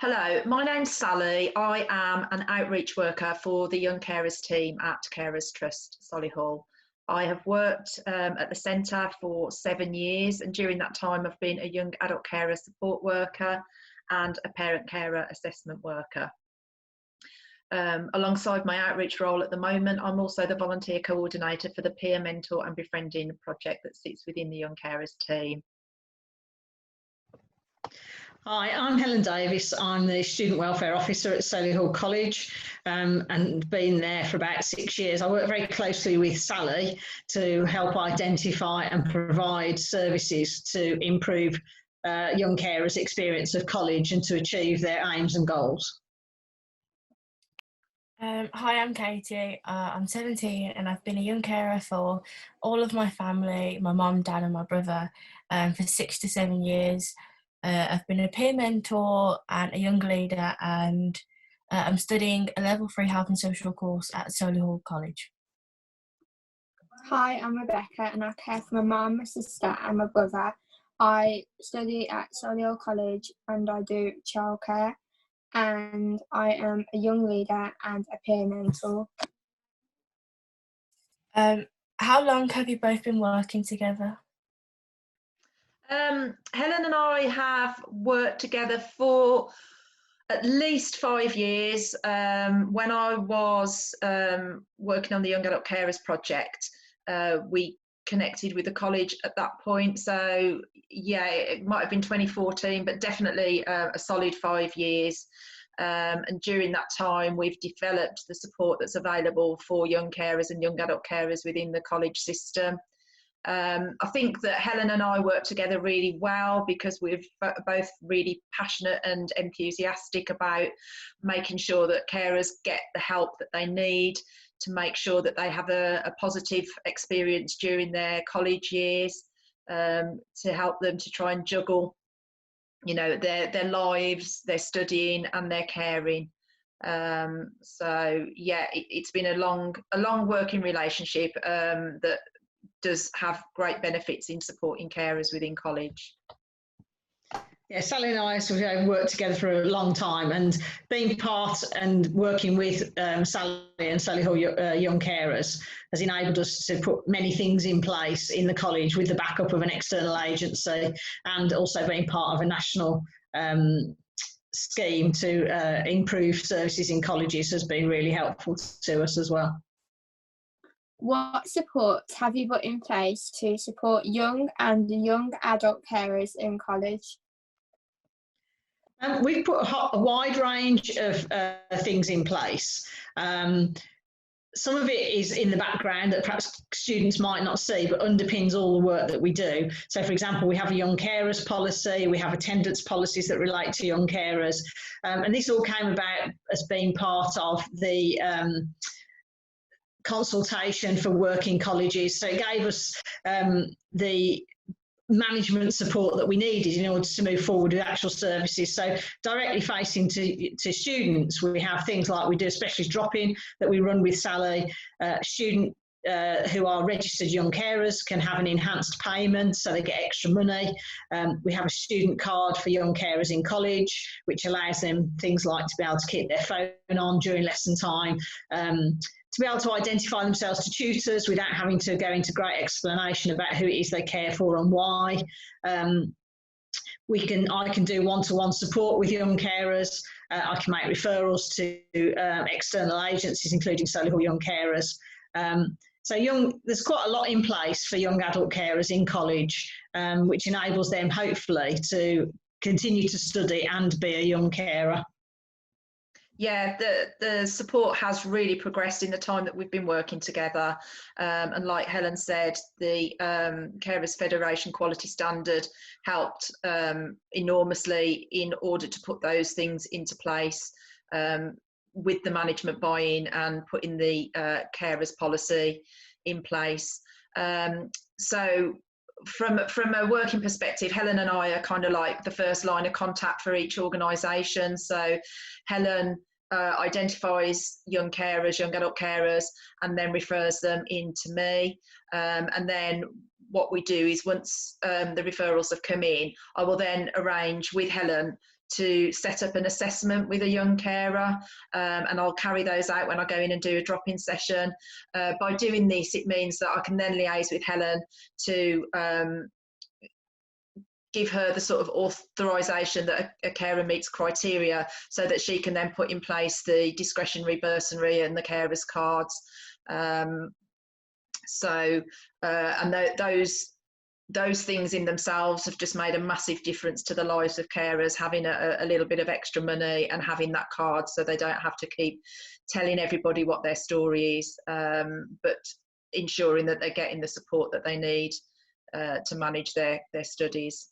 Hello, my name's Sally. I am an outreach worker for the Young Carers team at Carers Trust Solihull. I have worked at the centre for 7 years, and during that time I've been a young adult carer support worker and a parent carer assessment worker. Alongside my outreach role at the moment, I'm also the volunteer coordinator for the peer mentor and befriending project that sits within the Young Carers team. Hi, I'm Helen Davis. I'm the Student Welfare Officer at Solihull College and been there for about 6 years. I work very closely with Sally to help identify and provide services to improve young carers' experience of college and to achieve their aims and goals. Hi, I'm Katie. I'm 17 and I've been a young carer for all of my family, my mum, dad and my brother for 6 to 7 years. I've been a peer mentor and a young leader, and I'm studying a level 3 health and social course at Solihull College. Hi, I'm Rebecca and I care for my mum, my sister and my brother. I study at Solihull College and I do childcare, and I am a young leader and a peer mentor. How long have you both been working together? Helen and I have worked together for at least 5 years. When I was working on the Young Adult Carers project, we connected with the college at that point. So yeah, it might have been 2014, but definitely a solid 5 years. And during that time, we've developed the support that's available for young carers and young adult carers within the college system. I think that Helen and I work together really well because we're both really passionate and enthusiastic about making sure that carers get the help that they need to make sure that they have a positive experience during their college years, to help them to try and juggle, you know, their lives, their studying and their caring. So yeah, it's been a long working relationship that does have great benefits in supporting carers within college. Yeah, Sally and I sort of worked together for a long time, and being part and working with Sally and Solihull Young Carers has enabled us to put many things in place in the college with the backup of an external agency, and also being part of a national scheme to improve services in colleges has been really helpful to us as well. What support have you put in place to support young and young adult carers in college? We've put a wide range of things in place. Some of it is in the background that perhaps students might not see, but underpins all the work that we do. So, for example, we have a young carers policy, we have attendance policies that relate to young carers, and this all came about as being part of the consultation for working colleges. So it gave us the management support that we needed in order to move forward with actual services. So directly facing to students, we have things like we do a specialist drop-in that we run with Sally. Students who are registered young carers can have an enhanced payment, so they get extra money. We have a student card for young carers in college, which allows them things like to be able to keep their phone on during lesson time, to be able to identify themselves to tutors without having to go into great explanation about who it is they care for and why. I can do one-to-one support with young carers. I can make referrals to external agencies, including Solihull Young Carers. There's quite a lot in place for young adult carers in college, which enables them hopefully to continue to study and be a young carer. Yeah, the support has really progressed in the time that we've been working together. And like Helen said, the Carers Federation Quality Standard helped enormously in order to put those things into place, with the management buy-in and putting the carers policy in place. So from a working perspective, Helen and I are kind of like the first line of contact for each organisation. So Helen identifies young carers, young adult carers, and then refers them in to me. And then what we do is once the referrals have come in, I will then arrange with Helen to set up an assessment with a young carer, and I'll carry those out when I go in and do a drop-in session. By doing this, it means that I can then liaise with Helen to give her the sort of authorisation that a carer meets criteria, so that she can then put in place the discretionary bursary and the carers cards. And those things in themselves have just made a massive difference to the lives of carers, having a little bit of extra money and having that card, so they don't have to keep telling everybody what their story is, but ensuring that they're getting the support that they need to manage their studies.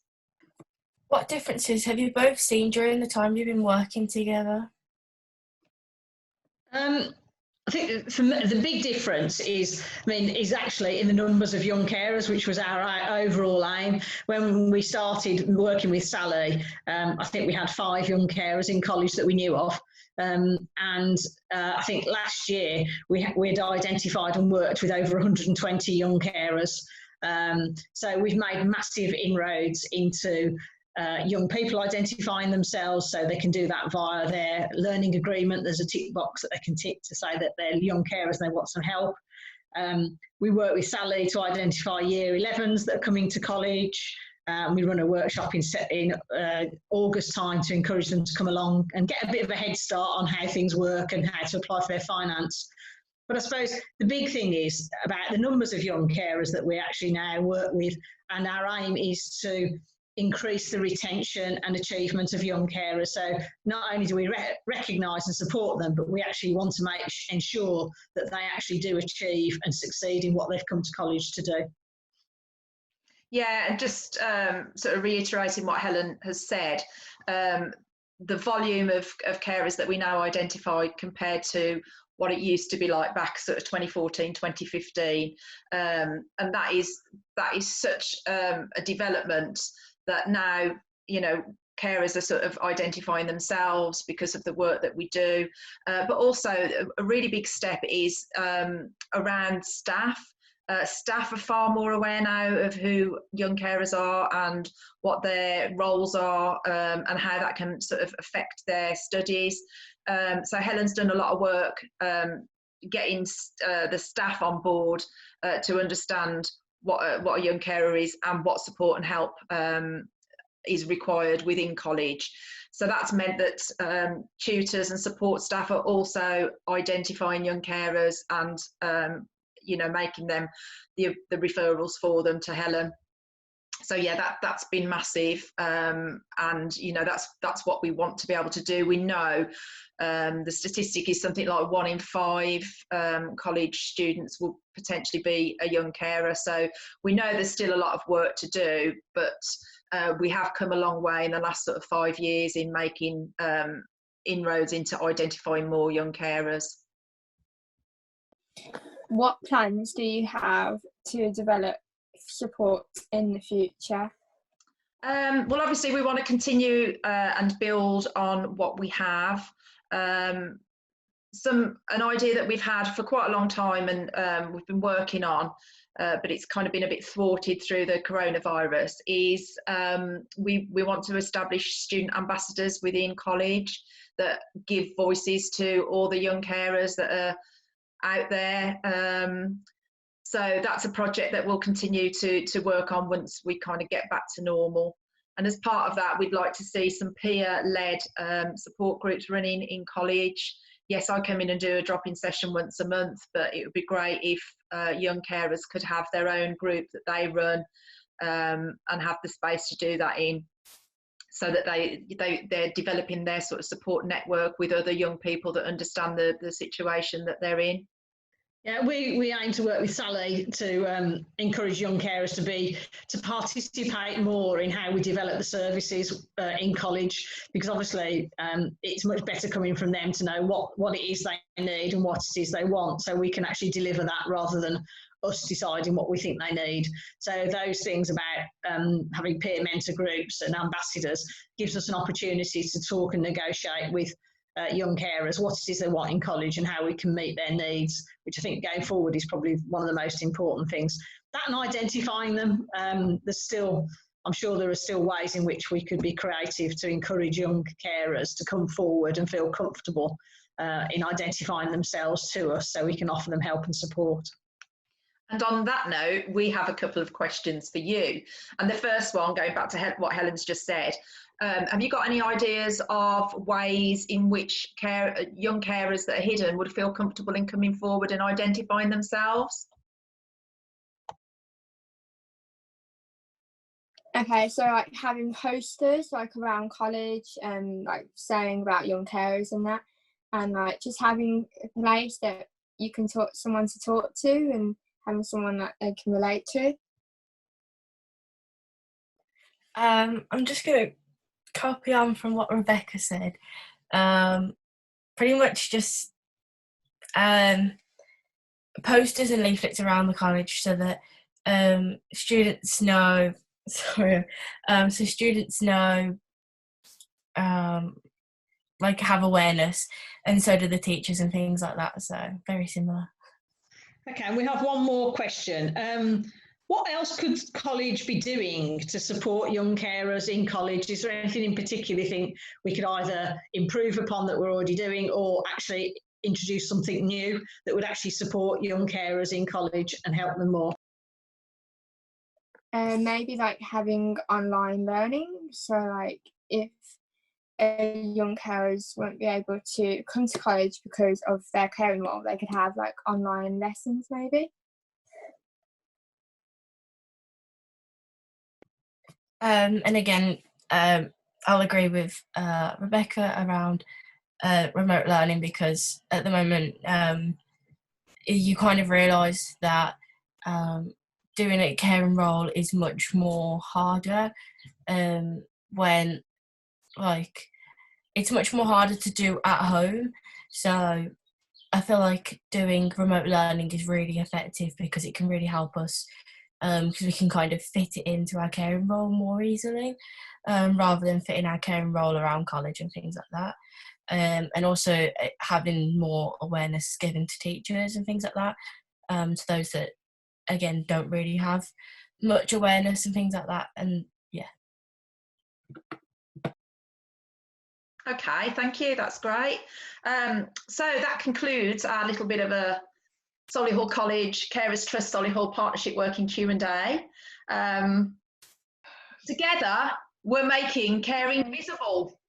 What differences have you both seen during the time you've been working together? I think for me, the big difference is actually in the numbers of young carers, which was our overall aim. When we started working with Sally, I think we had 5 young carers in college that we knew of. I think last year we'd identified and worked with over 120 young carers. So we've made massive inroads into young people identifying themselves, so they can do that via their learning agreement. There's a tick box that they can tick to say that they're young carers and they want some help. We work with Sally to identify year 11s that are coming to college. We run a workshop in August time to encourage them to come along and get a bit of a head start on how things work and how to apply for their finance. But I suppose the big thing is about the numbers of young carers that we actually now work with, and our aim is to increase the retention and achievement of young carers. So not only do we recognise and support them, but we actually want to ensure that they actually do achieve and succeed in what they've come to college to do. Yeah, and just sort of reiterating what Helen has said, the volume of carers that we now identify compared to what it used to be like back sort of 2014, 2015, and that is such a development that now, you know, carers are sort of identifying themselves because of the work that we do, but also a really big step is around staff. Staff are far more aware now of who young carers are and what their roles are, and how that can sort of affect their studies. So Helen's done a lot of work getting the staff on board to understand what a young carer is and what support and help is required within college. So that's meant that tutors and support staff are also identifying young carers and you know, making them the referrals for them to Helen. So yeah, that's been massive, and you know, that's what we want to be able to do. We know the statistic is something like 1 in 5 college students will potentially be a young carer. So we know there's still a lot of work to do, but we have come a long way in the last sort of 5 years in making inroads into identifying more young carers. What plans do you have to develop support in the future? Well, obviously we want to continue and build on what we have. An idea that we've had for quite a long time and we've been working on, but it's kind of been a bit thwarted through the coronavirus, is we want to establish student ambassadors within college that give voices to all the young carers that are out there. So that's a project that we'll continue to work on once we kind of get back to normal. And as part of that, we'd like to see some peer-led support groups running in college. Yes, I come in and do a drop-in session once a month, but it would be great if young carers could have their own group that they run and have the space to do that in, so that they're developing their sort of support network with other young people that understand the situation that they're in. Yeah, we aim to work with Sally to encourage young carers to participate more in how we develop the services in college, because obviously it's much better coming from them to know what it is they need and what it is they want, so we can actually deliver that rather than us deciding what we think they need. So those things about having peer mentor groups and ambassadors gives us an opportunity to talk and negotiate with young carers what it is they want in college and how we can meet their needs, which I think going forward is probably one of the most important things. That and identifying them. There's still I'm sure there are still ways in which we could be creative to encourage young carers to come forward and feel comfortable in identifying themselves to us so we can offer them help and support. And on that note, we have a couple of questions for you. And the first one, going back to what Helen's just said, have you got any ideas of ways in which young carers that are hidden would feel comfortable in coming forward and identifying themselves? Okay, so like having posters like around college and like saying about young carers and that, and like just having a place that you can someone to talk to and having someone that they can relate to. I'm just going to copy on from what Rebecca said. Pretty much just posters and leaflets around the college so that students know, so students know, like have awareness, and so do the teachers and things like that, so very similar. Okay, and we have one more question. What else could college be doing to support young carers in college? Is there anything in particular you think we could either improve upon that we're already doing, or actually introduce something new that would actually support young carers in college and help them more? Maybe like having online learning. So like if young carers won't be able to come to college because of their caring role, they could have like online lessons maybe. And again, I'll agree with Rebecca around remote learning, because at the moment you kind of realise that doing a caring role is much more harder when, like, it's much more harder to do at home. So I feel like doing remote learning is really effective because it can really help us, because we can kind of fit it into our caring role more easily, rather than fitting our caring role around college and things like that. And also having more awareness given to teachers and things like that, to those that, again, don't really have much awareness and things like that. And yeah. Okay, thank you, that's great. So that concludes our little bit of a Solihull College Carers Trust Solihull Partnership Working Q&A. Together, we're making caring visible.